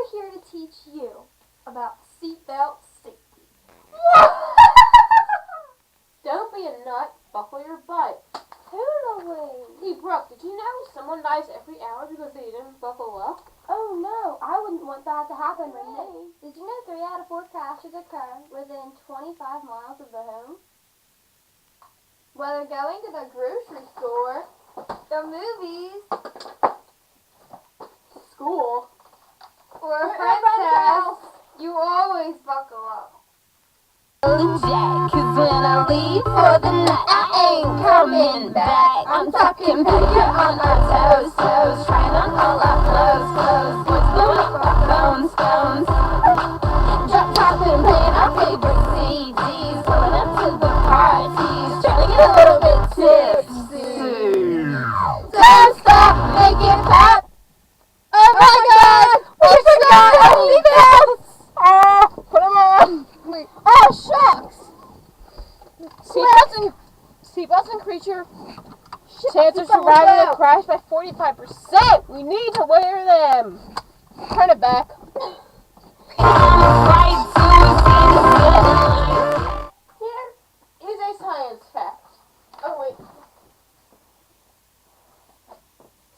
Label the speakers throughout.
Speaker 1: are here to teach you about seatbelt safety.
Speaker 2: Don't be a nut. Buckle your butt.
Speaker 1: Totally.
Speaker 2: Hey, Brooke, did you know someone dies every hour because they didn't buckle up?
Speaker 1: Oh no, I wouldn't want that to happen to me. Did you know 3 out of 4 crashes occur within 25 miles of the home? Whether going to the grocery store, the movies,
Speaker 2: School.
Speaker 1: or a friend's house, you always buckle up.
Speaker 3: Jack, 'cause when I leave for the night, I ain't coming back. I'm talking pedicure on our toes, trying on all our clothes, what's blowing up our phones, drop top and playing our favorite CDs, pulling up to the parties, trying to get a little bit tipsy. Don't stop, make it pop. Oh my God, we forgot our seatbelts.
Speaker 2: Put them on. Wait.
Speaker 3: Oh shucks.
Speaker 2: Seatbelts increase your chance of surviving a crash by 45%. We need to wear them. Turn it back. Here is a science fact. Oh wait.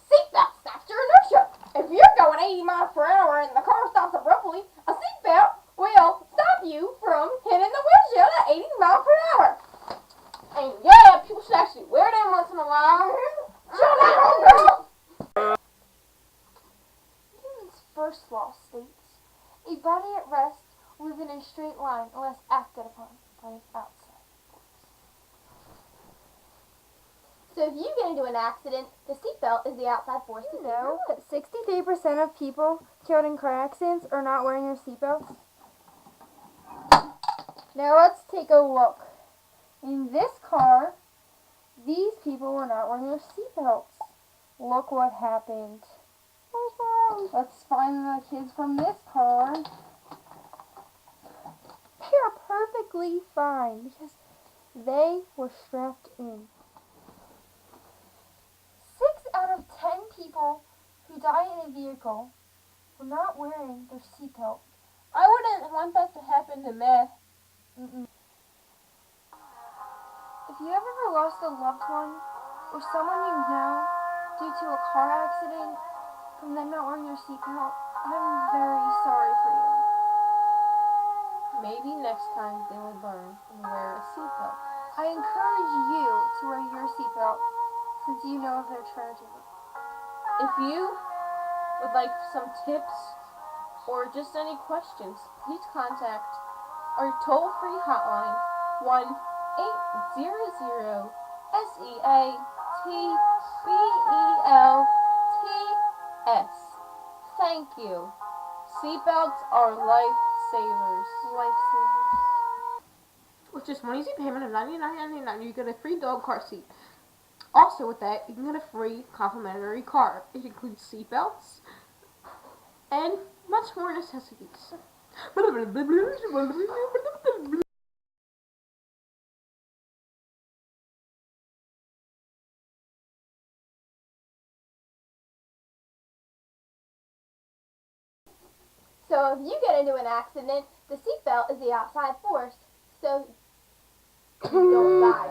Speaker 2: Seatbelt stops your inertia. If you're going 80 miles per hour and the car stops abruptly, a seatbelt will stop you from hitting the windshield at 80 miles per hour. And yeah, people should actually wear them once in a while. Shut up, girl!
Speaker 1: Newton's first law states, a body at rest will move in a straight line unless acted upon by its outside force. So if you get into an accident, the seatbelt is the outside force.
Speaker 4: You know that 63% of people killed in car accidents are not wearing their seatbelts? Now let's take a look. In this car, these people were not wearing their seatbelts. Look what happened. What's wrong? Let's find the kids from this car. They are perfectly fine because they were strapped in. 6 out of 10 people who die in a vehicle were not wearing their seatbelt.
Speaker 2: I wouldn't want that to happen to me.
Speaker 4: If you have ever lost a loved one or someone you know due to a car accident from them not wearing their seatbelt, I'm very sorry for you.
Speaker 2: Maybe next time they will learn and wear a seatbelt.
Speaker 4: I encourage you to wear your seatbelt since you know of their tragedy.
Speaker 2: If you would like some tips or just any questions, please contact our toll-free hotline 1-800-SEATBELTS. Thank you. Seatbelts are lifesavers.
Speaker 4: Lifesavers.
Speaker 2: With just one easy payment of $99.99, you get a free dog car seat. Also with that, you can get a free complimentary car. It includes seatbelts and much more necessities.
Speaker 1: So if you get into an accident, the seatbelt is the outside force, so you don't die.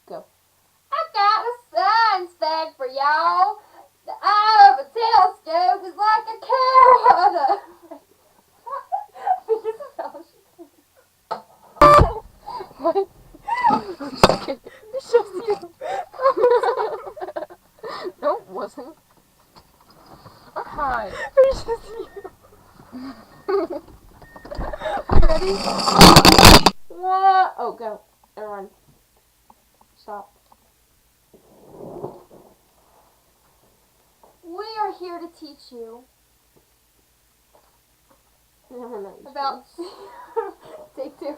Speaker 2: Go.
Speaker 1: I got a science fact for y'all. The eye of a telescope is like a carrot. This is how she
Speaker 2: What? It's just you. No, it wasn't. Hi.
Speaker 4: It's just you.
Speaker 2: Ready? What? Oh, go. Everyone. Stop.
Speaker 1: We are here to teach you
Speaker 2: Never know.
Speaker 1: about... Take 2.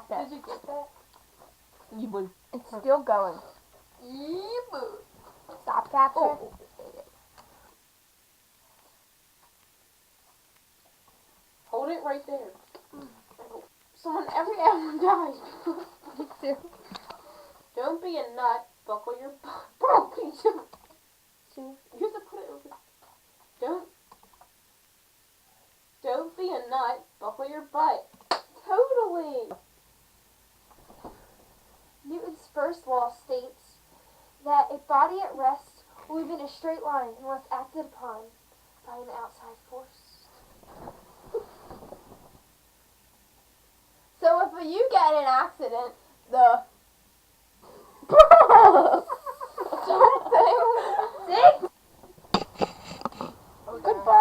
Speaker 2: Did you get that? You would.
Speaker 1: It's still going. Stop capture.
Speaker 2: Oh. Hold it right there. Someone every hour dies.
Speaker 1: Me too.
Speaker 2: Don't be a nut. Buckle your butt. Bro, please. You have to put it over. Don't be a nut. Buckle your butt. Totally.
Speaker 1: Newton's first law states that a body at rest will move in a straight line unless acted upon by an outside force.
Speaker 2: So if you get in an accident, the something.
Speaker 4: Goodbye.